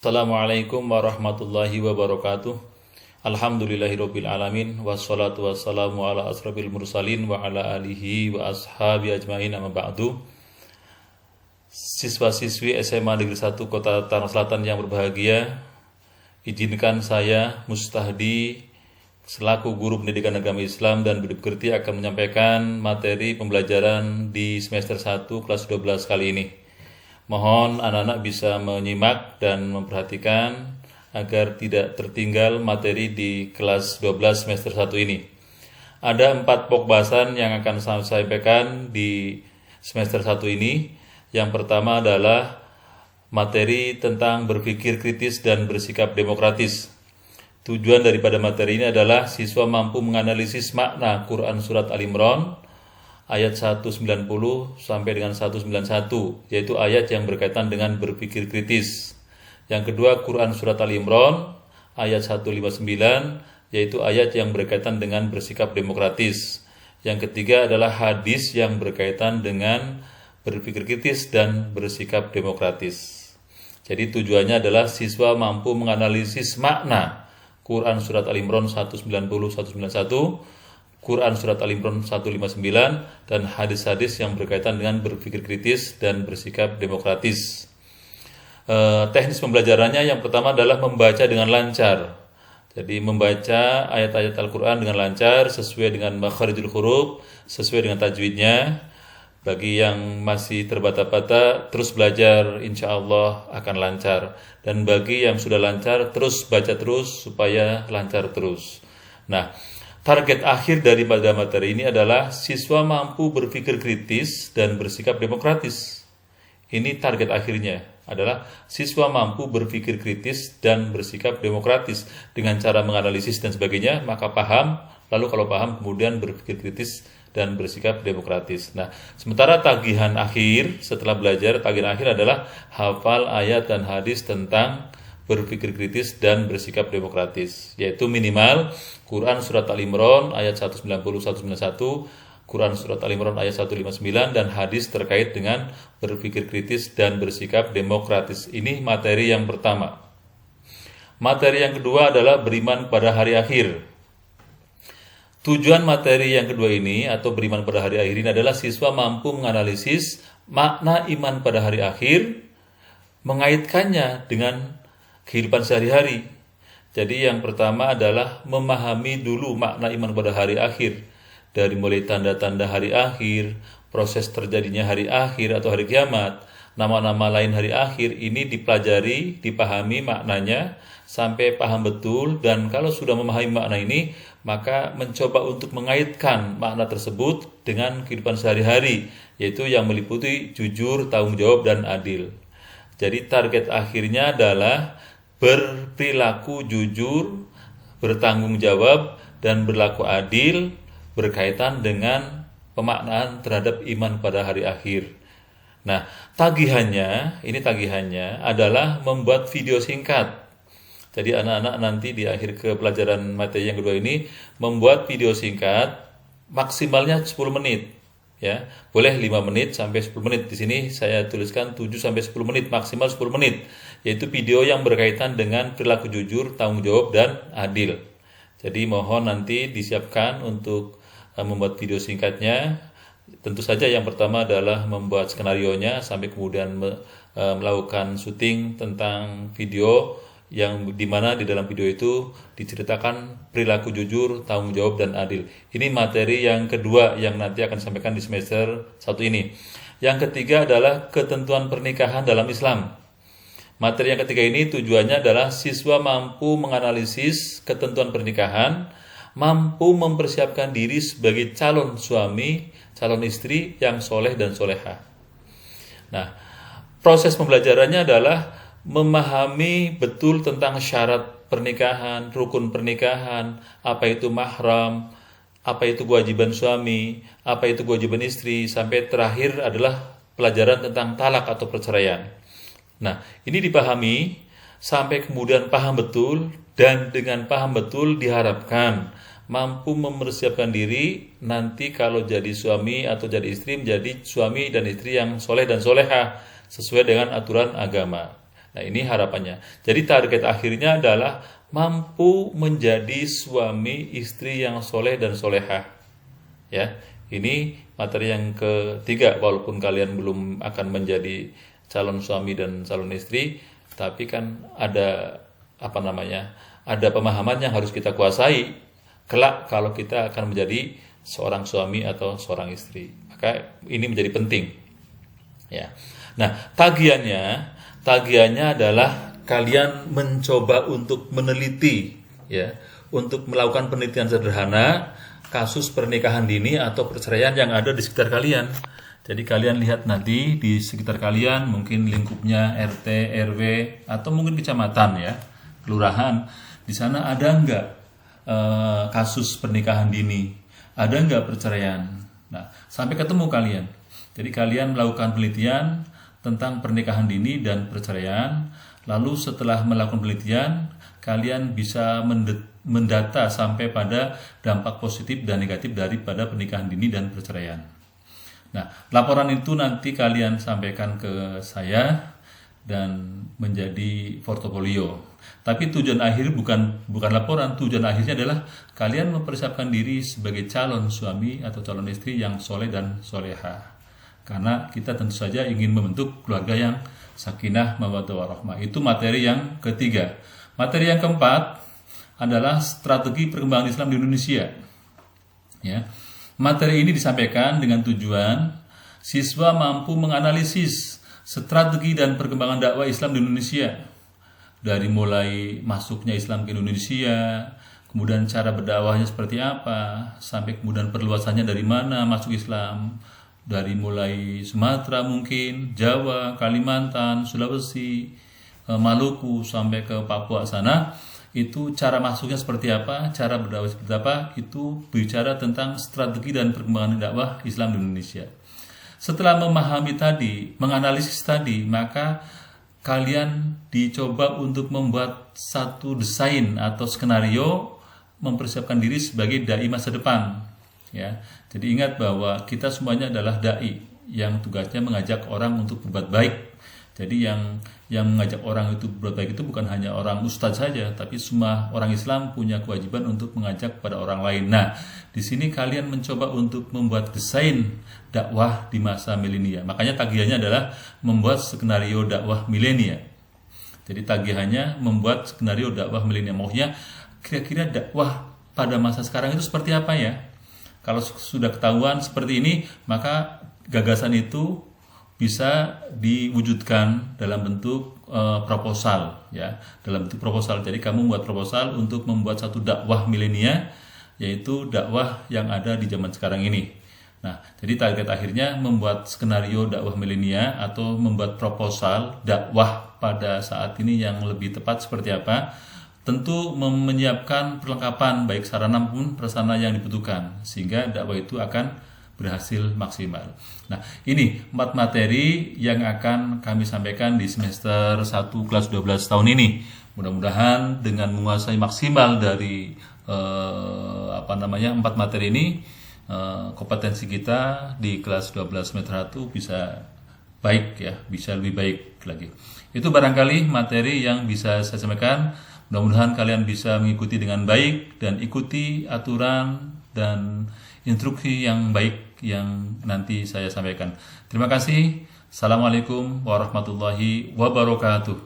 Assalamualaikum warahmatullahi wabarakatuh. Alhamdulillahirabbil alamin wassalatu wassalamu ala asrofil mursalin wa ala alihi wa ashabi ajmain amma ba'du. Siswa-siswi SMA Negeri 1 Kota Tangerang Selatan yang berbahagia, izinkan saya Mustahdi selaku guru pendidikan agama Islam dan budi pekerti akan menyampaikan materi pembelajaran di semester 1 kelas 12 kali ini. Mohon anak-anak bisa menyimak dan memperhatikan agar tidak tertinggal materi di kelas 12 semester 1 ini. Ada 4 pokok bahasan yang akan saya sampaikan di semester 1 ini. Yang pertama adalah materi tentang berpikir kritis dan bersikap demokratis. Tujuan daripada materi ini adalah siswa mampu menganalisis makna Quran Surat Al-Imran ayat 190 sampai dengan 191, yaitu ayat yang berkaitan dengan berpikir kritis. Yang kedua, Quran Surat Al-Imran ayat 159, yaitu ayat yang berkaitan dengan bersikap demokratis. Yang ketiga adalah hadis yang berkaitan dengan berpikir kritis dan bersikap demokratis. Jadi tujuannya adalah siswa mampu menganalisis makna Quran Surat Al-Imran 190-191, Quran Surat Al-Imran 159, dan hadis-hadis yang berkaitan dengan berpikir kritis dan bersikap demokratis. Teknis pembelajarannya yang pertama adalah membaca dengan lancar. Jadi membaca ayat-ayat Al-Quran dengan lancar sesuai dengan makharijul huruf, sesuai dengan tajwidnya. Bagi yang masih terbata-bata, terus belajar, insya Allah akan lancar. Dan bagi yang sudah lancar, terus baca terus supaya lancar terus. Nah, target akhir daripada materi ini adalah siswa mampu berpikir kritis dan bersikap demokratis. Ini target akhirnya adalah siswa mampu berpikir kritis dan bersikap demokratis dengan cara menganalisis dan sebagainya, maka paham, lalu kalau paham kemudian berpikir kritis dan bersikap demokratis. Nah, sementara tagihan akhir setelah belajar, tagihan akhir adalah hafal ayat dan hadis tentang berpikir kritis dan bersikap demokratis, yaitu minimal Quran Surat Al-Imran ayat 190-191, Quran Surat Al-Imran ayat 159, dan hadis terkait dengan berpikir kritis dan bersikap demokratis. Ini materi yang pertama. Materi yang kedua adalah beriman pada hari akhir. Tujuan materi yang kedua ini atau beriman pada hari akhir ini adalah siswa mampu menganalisis makna iman pada hari akhir, mengaitkannya dengan kehidupan sehari-hari. Jadi yang pertama adalah memahami dulu makna iman pada hari akhir. Dari mulai tanda-tanda hari akhir, proses terjadinya hari akhir atau hari kiamat, nama-nama lain hari akhir, ini dipelajari, dipahami maknanya sampai paham betul. Dan kalau sudah memahami makna ini, maka mencoba untuk mengaitkan makna tersebut dengan kehidupan sehari-hari, yaitu yang meliputi jujur, tanggung jawab, dan adil. Jadi target akhirnya adalah berperilaku jujur, bertanggung jawab, dan berlaku adil berkaitan dengan pemaknaan terhadap iman pada hari akhir. Nah, tagihannya adalah membuat video singkat. Jadi anak-anak nanti di akhir ke pelajaran materi yang kedua ini membuat video singkat maksimalnya 10 menit. Ya, boleh 5 menit sampai 10 menit. Di sini saya tuliskan 7 sampai 10 menit, maksimal 10 menit, yaitu video yang berkaitan dengan perilaku jujur, tanggung jawab, dan adil. Jadi mohon nanti disiapkan untuk membuat video singkatnya. Tentu saja yang pertama adalah membuat skenarionya sampai kemudian melakukan syuting tentang video yang dimana di dalam video itu diceritakan perilaku jujur, tanggung jawab, dan adil. Ini materi yang kedua yang nanti akan disampaikan di semester 1 ini. Yang ketiga adalah ketentuan pernikahan dalam Islam. Materi yang ketiga ini tujuannya adalah siswa mampu menganalisis ketentuan pernikahan, mampu mempersiapkan diri sebagai calon suami, calon istri yang soleh dan soleha. Nah, proses pembelajarannya adalah memahami betul tentang syarat pernikahan, rukun pernikahan, apa itu mahram, apa itu kewajiban suami, apa itu kewajiban istri, sampai terakhir adalah pelajaran tentang talak atau perceraian. Nah, ini dipahami sampai kemudian paham betul, dan dengan paham betul diharapkan mampu mempersiapkan diri nanti kalau jadi suami atau jadi istri menjadi suami dan istri yang soleh dan soleha sesuai dengan aturan agama. Nah, ini harapannya. Jadi target akhirnya adalah mampu menjadi suami istri yang soleh dan solehah. Ya, ini materi yang ketiga. Walaupun kalian belum akan menjadi calon suami dan calon istri, tapi kan ada ada pemahaman yang harus kita kuasai kelak kalau kita akan menjadi seorang suami atau seorang istri. Maka ini menjadi penting. Ya. Nah, tagihannya adalah kalian mencoba untuk meneliti, ya, untuk melakukan penelitian sederhana kasus pernikahan dini atau perceraian yang ada di sekitar kalian. Jadi kalian lihat nanti di sekitar kalian, mungkin lingkupnya RT, RW, atau mungkin kecamatan, ya, kelurahan. Di sana ada enggak kasus pernikahan dini? Ada enggak perceraian? Nah, sampai ketemu kalian. Jadi kalian melakukan penelitian tentang pernikahan dini dan perceraian. Lalu setelah melakukan penelitian, kalian bisa mendata sampai pada dampak positif dan negatif daripada pernikahan dini dan perceraian. Nah, laporan itu nanti kalian sampaikan ke saya dan menjadi portofolio. Tapi tujuan akhir bukan laporan, tujuan akhirnya adalah kalian mempersiapkan diri sebagai calon suami atau calon istri yang soleh dan soleha. Karena kita tentu saja ingin membentuk keluarga yang sakinah, mawaddah warahmah. Itu materi yang ketiga. Materi yang keempat adalah strategi perkembangan Islam di Indonesia. Ya. Materi ini disampaikan dengan tujuan siswa mampu menganalisis strategi dan perkembangan dakwah Islam di Indonesia. Dari mulai masuknya Islam ke Indonesia, kemudian cara berdakwahnya seperti apa, sampai kemudian perluasannya dari mana masuk Islam. Dari mulai Sumatera mungkin, Jawa, Kalimantan, Sulawesi, Maluku, sampai ke Papua sana. Itu cara masuknya seperti apa, cara berdakwah seperti apa, itu bicara tentang strategi dan perkembangan dakwah Islam di Indonesia. Setelah memahami tadi, menganalisis tadi, maka kalian dicoba untuk membuat satu desain atau skenario mempersiapkan diri sebagai dai masa depan. Ya, jadi ingat bahwa kita semuanya adalah dai yang tugasnya mengajak orang untuk berbuat baik. Jadi yang mengajak orang itu berbuat baik itu bukan hanya orang ustadz saja, tapi semua orang Islam punya kewajiban untuk mengajak pada orang lain. Nah, di sini kalian mencoba untuk membuat desain dakwah di masa milenial. Makanya tagihannya adalah membuat skenario dakwah milenial. Jadi tagihannya membuat skenario dakwah milenial. Maksudnya kira-kira dakwah pada masa sekarang itu seperti apa ya? Kalau sudah ketahuan seperti ini, maka gagasan itu bisa diwujudkan dalam bentuk proposal, ya, dalam bentuk proposal. Jadi kamu membuat proposal untuk membuat satu dakwah milenial, yaitu dakwah yang ada di zaman sekarang ini. Nah, jadi target akhirnya membuat skenario dakwah milenial atau membuat proposal dakwah pada saat ini yang lebih tepat seperti apa. Tentu menyiapkan perlengkapan baik sarana maupun prasarana yang dibutuhkan sehingga dakwah itu akan berhasil maksimal. Nah, ini 4 materi yang akan kami sampaikan di semester 1 kelas 12 tahun ini. Mudah-mudahan dengan menguasai maksimal dari 4 materi ini, kompetensi kita di kelas 12 semester 1 bisa baik, ya, bisa lebih baik lagi. Itu barangkali materi yang bisa saya sampaikan. Mudah-mudahan kalian bisa mengikuti dengan baik dan ikuti aturan dan instruksi yang baik yang nanti saya sampaikan. Terima kasih. Assalamualaikum warahmatullahi wabarakatuh.